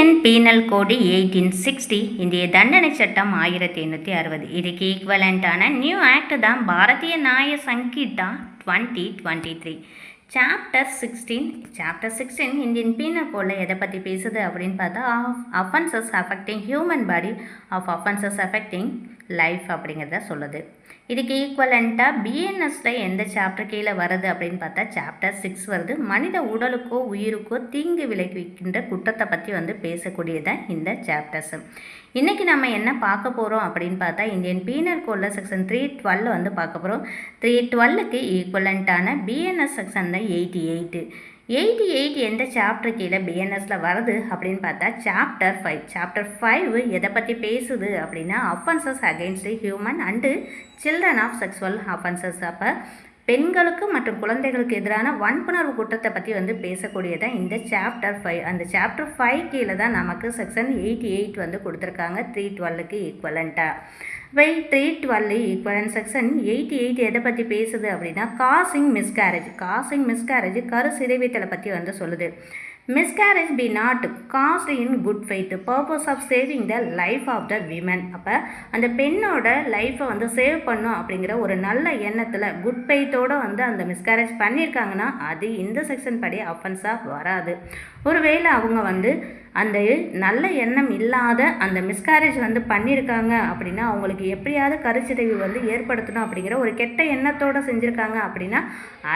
Indian penal கோடு 1860, இந்திய தண்டனை சட்டம் 1860. இதுக்கு ஈக்குவலண்ட்டான நியூ ஆக்ட் தான் Bharatiya Nyaya Sanhita 2023. Chapter 16 Indian penal கோடில் எதை பற்றி பேசுது அப்படின்னு பார்த்தா offences affecting human body of offences affecting life அப்படிங்கிறத சொல்லுது. இதுக்கு ஈக்குவலண்ட்டாக பிஎன்எஸில் எந்த சாப்டர் கீழே வருது அப்படின்னு பார்த்தா சாப்டர் 6 வருது. மனித உடலுக்கோ உயிருக்கோ தீங்கு விளைவிக்கின்ற குற்றத்தை பற்றி பேசக்கூடியதான் இந்த சாப்டர்ஸ். இன்றைக்கி நம்ம என்ன பார்க்க போகிறோம் அப்படின்னு பார்த்தா இந்தியன் பீனல் கோடில் செக்ஷன் 312 பார்க்க போகிறோம். 312க்கு ஈக்குவலண்ட்டான பிஎன்எஸ் செக்ஷன் தான் 88 எந்த சாப்டர் கீழே பிஎன்எஸில் வருது அப்படின்னு பார்த்தா சாப்டர் 5 எதை பற்றி பேசுது அப்படின்னா offences against human and children of sexual offences. அப்போ பெண்களுக்கு மற்றும் குழந்தைகளுக்கு எதிரான வன்புணர்வு குற்றத்தை பற்றி பேசக்கூடியதான் இந்த சாப்டர் 5. அந்த சாப்டர் 5 கீழே தான் நமக்கு செக்ஷன் 88 கொடுத்துருக்காங்க 312க்கு ஈக்குவலண்ட்டாக. 312 ஈக்குவலண்ட் செக்ஷன் 88 எதை பற்றி பேசுது அப்படின்னா காசிங் மிஸ்கேரேஜ் கரு சிதைவைத்தலை பற்றி சொல்லுது. Miscarriage be not caused in good faith purpose of saving the life of the women. அப்போ அந்த பெண்ணோட லைஃப்பை சேவ் பண்ணும் அப்படிங்கிற ஒரு நல்ல எண்ணத்தில் குட் ஃபெய்த்தோடு அந்த மிஸ்கேரேஜ் பண்ணியிருக்காங்கன்னா அது இந்த செக்ஷன் படி அஃபென்ஸாக வராது. ஒருவேளை அவங்க அந்த நல்ல எண்ணம் இல்லாத அந்த மிஸ்கேரேஜ் பண்ணியிருக்காங்க அப்படின்னா அவங்களுக்கு எப்படியாவது கருச்சிதைவு ஏற்படுத்தணும் அப்படிங்கிற ஒரு கெட்ட எண்ணத்தோடு செஞ்சுருக்காங்க அப்படின்னா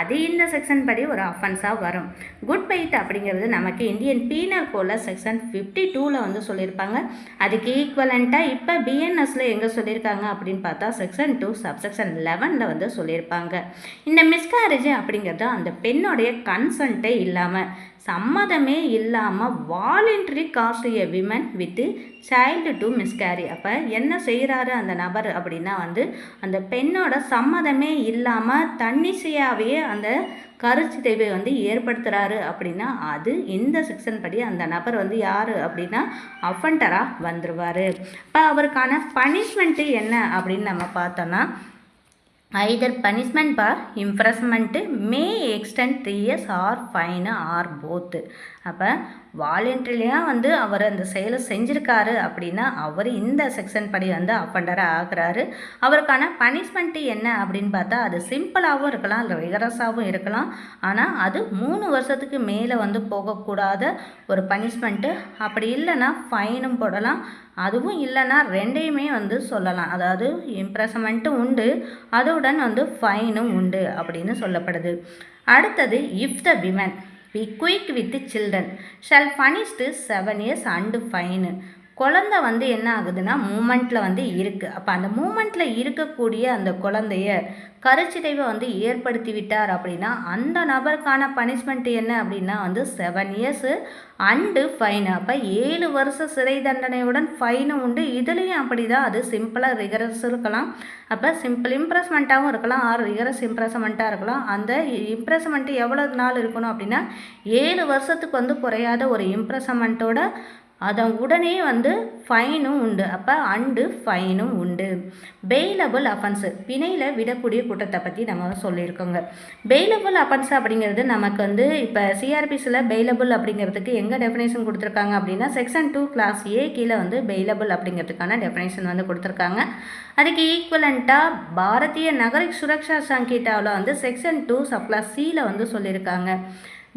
அது இந்த செக்ஷன் படி ஒரு அஃபென்ஸாக வரும். குட் ஃபெய்த் அப்படிங்கிறது நமக்கு இந்தியன் பீனல் கோடில் செக்ஷன் 52 சொல்லியிருப்பாங்க. அதுக்கு ஈக்குவலண்ட்டாக இப்போ பிஎன்எஸில் எங்கே சொல்லியிருக்காங்க அப்படின்னு பார்த்தா செக்ஷன் 2 சப்செக்ஷன் 11 சொல்லியிருப்பாங்க. இந்த மிஸ்கேரேஜ் அப்படிங்கிறது அந்த பெண்ணுடைய கன்சன்ட்டே இல்லாமல் சம்மதமே இல்லாமல் voluntary cause a women with child to miscarry. அப்போ என்ன செய்கிறாரு அந்த நபர் அப்படின்னா அந்த பெண்ணோட சம்மதமே இல்லாமல் தன்னிச்சையாகவே அந்த கருச்சிதைவை ஏற்படுத்துகிறாரு அப்படின்னா அது இந்த செக்ஷன் படி அந்த நபர் யார் அப்படின்னா அஃபெண்டராக வந்துடுவார். இப்போ அவருக்கான பனிஷ்மெண்ட்டு என்ன அப்படின்னு நம்ம பார்த்தோன்னா either punishment for imprisonment may extend 3 years or fine or both. அப்போ வாலண்டரியாக அவர் அந்த செயலை செஞ்சுருக்காரு அப்படின்னா அவர் இந்த செக்ஷன் படி அஃபெண்டராக ஆகிறாரு. அவருக்கான பனிஷ்மெண்ட்டு என்ன அப்படின்னு பார்த்தா அது சிம்பிளாகவும் இருக்கலாம் இல்லை ரிகரஸாகவும் இருக்கலாம். ஆனால் அது 3 வருஷத்துக்கு மேலே போகக்கூடாத ஒரு பனிஷ்மெண்ட்டு. அப்படி இல்லைன்னா ஃபைனும் போடலாம், அதுவும் இல்லைன்னா ரெண்டையுமே சொல்லலாம். அதாவது இம்ப்ரெஸ்மெண்ட்டும் உண்டு, அதுடன் ஃபைனும் உண்டு அப்படின்னு சொல்லப்படுது. அடுத்தது if the women be quick with children shall punished 7 years and fine. குழந்தை என்ன ஆகுதுன்னா மூமெண்ட்டில் இருக்குது. அப்போ அந்த மூமெண்ட்டில் இருக்கக்கூடிய அந்த குழந்தைய கருச்சிதைவை ஏற்படுத்தி விட்டார் அப்படின்னா அந்த நபருக்கான பனிஷ்மெண்ட் என்ன அப்படின்னா 7 years அண்டு ஃபைனு. அப்போ 7 வருஷ சிறை தண்டனையுடன் ஃபைனும் உண்டு. இதுலேயும் அப்படி தான், அது சிம்பிளாக ரிகரஸ் இருக்கலாம், அப்போ சிம்பிள் இம்ப்ரெஸ்மெண்ட்டாகவும் இருக்கலாம், ஆர் ரிகரஸ் இம்ப்ரெஸ்மெண்ட்டாக இருக்கலாம். அந்த இம்ப்ரெஸ்மெண்ட்டு எவ்வளோ நாள் இருக்கணும் அப்படின்னா 7 வருஷத்துக்கு குறையாத ஒரு இம்ப்ரெஸ்மெண்ட்டோட அதன் உடனே ஃபைனும் உண்டு. அப்போ அண்டு ஃபைனும் உண்டு. பெயிலபிள் அஃபென்ஸு பிணையில் விடக்கூடிய குற்றத்தை பற்றி நம்ம சொல்லியிருக்கோங்க. பெயிலபிள் அஃபென்ஸ் அப்படிங்கிறது நமக்கு இப்போ சிஆர்பிஸில் பெயிலபிள் அப்படிங்கிறதுக்கு எங்கே டெஃபினேஷன் கொடுத்துருக்காங்க அப்படின்னா செக்ஷன் 2 கிளாஸ் ஏ கீழே பெயிலபிள் அப்படிங்கிறதுக்கான டெஃபினேஷன் கொடுத்துருக்காங்க. அதுக்கு ஈக்குவலண்ட்டாக பாரதிய நகரிக் சுரக்ஷா சங்கீதாவில் செக்ஷன் 2 சப் கிளாஸ் சியில் சொல்லியிருக்காங்க.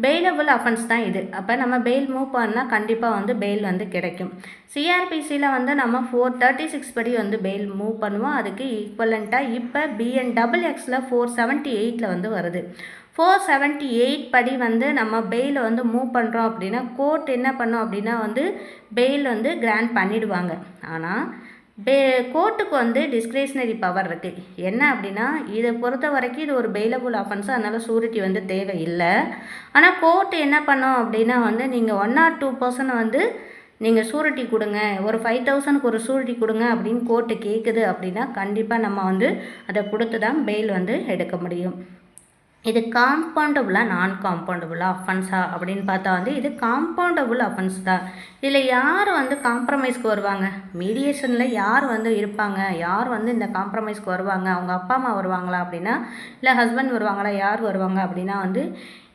பெயிலபிள் அஃபென்ஸ் தான் இது. அப்போ நம்ம பெயில் மூவ் பண்ணால் கண்டிப்பாக பெயில் கிடைக்கும். சிஆர்பிசியில் நம்ம 436 படி பெயில் மூவ் பண்ணுவோம். அதுக்கு ஈக்குவலண்ட்டாக இப்போ பிஎன்டபிள்யூஎக்ஸில் 478 வருது. 478 படி நம்ம பெயிலை மூவ் பண்ணுறோம் அப்படின்னா கோர்ட் என்ன பண்ணோம் அப்படின்னா பெயில் கிராண்ட் பண்ணிடுவாங்க. ஆனால் கோர்ட்டுக்கு டிஸ்கிரிஷனரி பவர் இருக்குது. என்ன அப்படின்னா இதை பொறுத்த வரைக்கும் இது ஒரு பெயிலபிள் அஃபென்ஸ், அதனால் ஷூரிட்டி தேவை இல்லை. ஆனால் கோர்ட்டு என்ன பண்ணோம் அப்படின்னா நீங்கள் 1 or 2% நீங்கள் ஷூரிட்டி கொடுங்க, ஒரு 5,000க்கு ஒரு ஷூரிட்டி கொடுங்க அப்படின்னு கோர்ட்டு கேட்குது அப்படின்னா கண்டிப்பாக நம்ம அதை கொடுத்து தான் பெயில் எடுக்க முடியும். இது காம்பவுண்டபுளாக நான் காம்பவுண்டபுளாக அஃபென்ஸா அப்படின்னு பார்த்தா இது காம்பவுண்டபுள் அஃபென்ஸ் தான். இதில் யார் காம்ப்ரமைஸ்க்கு வருவாங்க, மீடியேஷனில் யார் இருப்பாங்க, யார் இந்த காம்ப்ரமைஸ்க்கு வருவாங்க, அவங்க அப்பா அம்மா வருவாங்களா அப்படின்னா இல்லை ஹஸ்பண்ட் வருவாங்களா, யார் வருவாங்க அப்படின்னா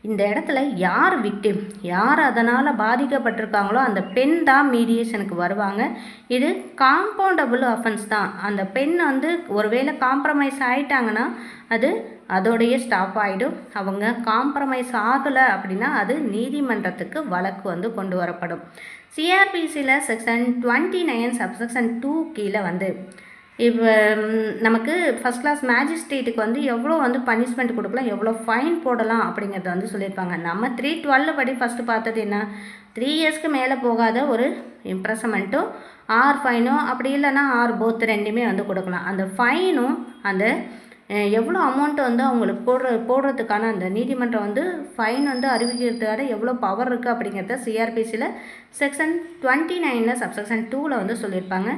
இந்த இடத்துல யார் விக்டிம், யார் அதனால் பாதிக்கப்பட்டிருக்காங்களோ அந்த பெண் தான் மீடியேஷனுக்கு வருவாங்க. இது காம்பவுண்டபிள் அஃபென்ஸ் தான். அந்த பெண் வந்து ஒருவேளை காம்ப்ரமைஸ் ஆகிட்டாங்கன்னா அது அதோடைய ஸ்டாப் ஆகிடும். அவங்க காம்ப்ரமைஸ் ஆகலை அப்படின்னா அது நீதிமன்றத்துக்கு வழக்கு வந்து கொண்டு வரப்படும். சிஆர்பிசியில் செக்ஷன் 29 சப்செக்ஷன் 2 கீழே வந்து இப்போ நமக்கு ஃபஸ்ட் கிளாஸ் மேஜிஸ்ட்ரேட்டுக்கு வந்து எவ்வளோ வந்து பனிஷ்மெண்ட் கொடுக்கலாம், எவ்வளோ ஃபைன் போடலாம் அப்படிங்கிறத வந்து சொல்லியிருப்பாங்க. நம்ம 312 படி ஃபஸ்ட்டு பார்த்தது என்ன, 3 இயர்ஸ்க்கு மேலே போகாத ஒரு இம்ப்ரெஸ்மெண்ட்டும் ஆர் ஃபைனோ அப்படி இல்லைன்னா ஆர் போத் ரெண்டுமே வந்து கொடுக்கலாம். அந்த ஃபைனும் அந்த எவ்வளோ அமௌண்ட் வந்து அவங்களுக்கு போடுறதுக்கான அந்த நீதிமன்றம் வந்து ஃபைன் வந்து அறிவிக்கிறதுக்காக எவ்வளோ பவர் இருக்குது அப்படிங்கிறத சிஆர்பிசியில் செக்ஷன் 29 சப்செக்ஷன் 2 வந்து சொல்லியிருப்பாங்க.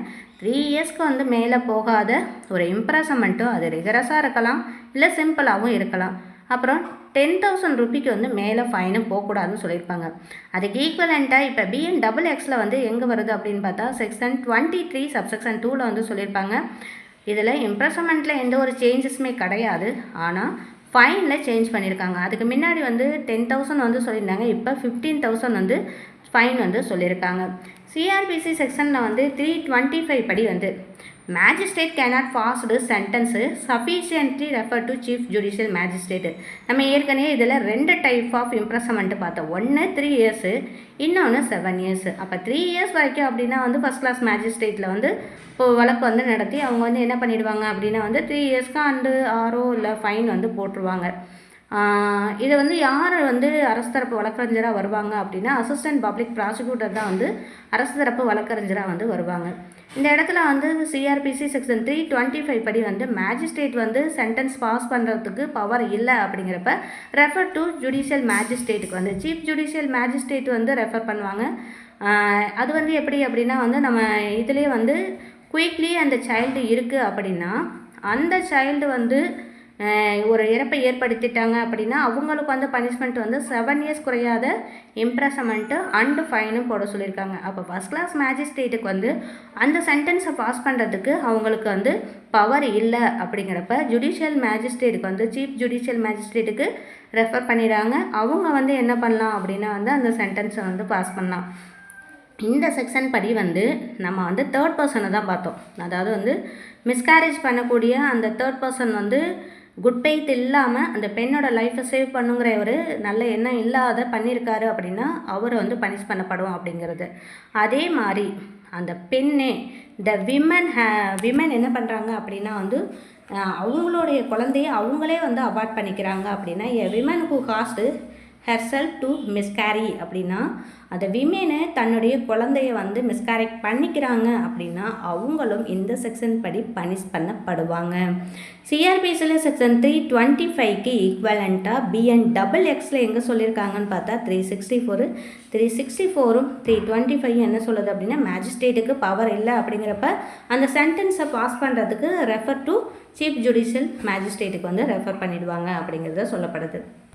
3 இயர்ஸ்க்கு வந்து மேலே போகாத ஒரு இம்ப்ரெஸ்மெண்ட்டும் அது ரிகரஸாக இருக்கலாம், இல்லை சிம்பிளாகவும் இருக்கலாம். அப்புறம் 10,000 ரூபிக்கு வந்து மேலே ஃபைனு போகக்கூடாதுன்னு சொல்லியிருப்பாங்க. அதுக்கு ஈக்குவலண்ட்டாக இப்போ BNXXL வந்து எங்கே வருது அப்படின்னு பார்த்தா செக்ஷன் 23 சப்செக்ஷன் 2 வந்து சொல்லியிருப்பாங்க. இதில் இம்ப்ரெஸ்மெண்ட்டில் எந்த ஒரு சேஞ்சஸுமே கிடையாது, ஆனால் ஃபைனில் சேஞ்ச் பண்ணியிருக்காங்க. அதுக்கு முன்னாடி வந்து 10,000 வந்து சொல்லியிருந்தாங்க, இப்போ 15,000 வந்து ஃபைன் வந்து சொல்லியிருக்காங்க. சிஆர்பிசி செக்ஷனில் வந்து 325 படி வந்து magistrate cannot passed sentence sufficiently refer to chief judicial magistrate. நம்ம ஏற்கனவே இதில் 2 டைப் ஆஃப் இம்ப்ரெஸ்மெண்ட்டு பார்த்தோம். ஒன்று 3 இயர்ஸு, இன்னொன்று 7 இயர்ஸு. அப்போ 3 இயர்ஸ் வரைக்கும் அப்படின்னா வந்து ஃபஸ்ட் கிளாஸ் மேஜிஸ்ட்ரேட்டில் வந்து இப்போ வழக்கு வந்து நடத்தி அவங்க வந்து என்ன பண்ணிடுவாங்க அப்படின்னா வந்து 3 இயர்ஸ்க்கு அண்டு ஆரோ இல்லை ஃபைன் வந்து போட்டுருவாங்க. இதை வந்து யார் வந்து அரசு தரப்பு வழக்கறிஞராக வருவாங்க அப்படின்னா அசிஸ்டன்ட் பப்ளிக் ப்ராசிக்யூட்டர் தான் வந்து அரசு தரப்பு வழக்கறிஞராக வந்து வருவாங்க. இந்த இடத்துல வந்து சிஆர்பிசி செக்ஷன் 325 படி வந்து மேஜிஸ்ட்ரேட் வந்து சென்டென்ஸ் பாஸ் பண்ணுறதுக்கு பவர் இல்லை அப்படிங்கிறப்ப ரெஃபர் டு ஜுடிஷியல் மேஜிஸ்ட்ரேட்டுக்கு வந்து சீஃப் ஜுடிஷியல் மேஜிஸ்ட்ரேட் வந்து ரெஃபர் பண்ணுவாங்க. அது வந்து எப்படி அப்படின்னா வந்து நம்ம இதுலேயே வந்து குயிக்லி அந்த சைல்டு இருக்குது அப்படின்னா அந்த சைல்டு வந்து ஒரு இறப்பை ஏற்படுத்திட்டாங்க அப்படின்னா அவங்களுக்கு வந்து பனிஷ்மெண்ட் வந்து 7 இயர்ஸ் குறையாத இம்ப்ரெஸ்மெண்ட்டு அண்டு ஃபைனும் போட சொல்லியிருக்காங்க. அப்போ ஃபஸ்ட் கிளாஸ் மேஜிஸ்ட்ரேட்டுக்கு வந்து அந்த சென்டென்ஸை பாஸ் பண்ணுறதுக்கு அவங்களுக்கு வந்து பவர் இல்லை அப்படிங்கிறப்ப ஜுடிஷியல் மேஜிஸ்ட்ரேட்டுக்கு வந்து சீஃப் ஜுடிஷியல் மேஜிஸ்ட்ரேட்டுக்கு ரெஃபர் பண்ணிடுறாங்க. அவங்க வந்து என்ன பண்ணலாம் அப்படின்னா வந்து அந்த சென்டென்ஸை வந்து பாஸ் பண்ணலாம். இந்த செக்ஷன் படி வந்து நம்ம வந்து 3rd பர்சனை தான் பார்த்தோம். அதாவது வந்து மிஸ்கேரேஜ் பண்ணக்கூடிய அந்த 3rd பர்சன் வந்து குட் ஃபெய்த் இல்லாமல் அந்த பெண்ணோட லைஃப்பை சேவ் பண்ணுங்கிற ஒரு நல்ல எண்ணம் இல்லாத பண்ணியிருக்காரு அப்படின்னா அவர் வந்து பனிஷ் பண்ணப்படும் அப்படிங்கிறது. அதே மாதிரி அந்த பெண்ணே விமன் என்ன பண்ணுறாங்க அப்படின்னா வந்து அவங்களுடைய குழந்தைய அவங்களே வந்து அவாய்ட் பண்ணிக்கிறாங்க அப்படின்னா women who cause herself to miscarry அப்படின்னா அந்த விமனை தன்னுடைய குழந்தைய வந்து மிஸ்கேரேஜ் பண்ணிக்கிறாங்க அப்படின்னா அவங்களும் இந்த செக்ஷன் படி பனிஷ் பண்ணப்படுவாங்க. சிஆர்பிசியில் செக்ஷன் 325க்கு ஈக்குவலண்ட்டாக BNXXL எங்கே சொல்லியிருக்காங்கன்னு பார்த்தா 364ம் 325 என்ன சொல்லுது அப்படின்னா மேஜிஸ்ட்ரேட்டுக்கு பவர் இல்லை அப்படிங்கிறப்ப அந்த சென்டென்ஸை பாஸ் பண்ணுறதுக்கு ரெஃபர் டு சீஃப் ஜுடிஷியல் மேஜிஸ்ட்ரேட்டுக்கு வந்து ரெஃபர் பண்ணிடுவாங்க அப்படிங்கிறத சொல்லப்படுது.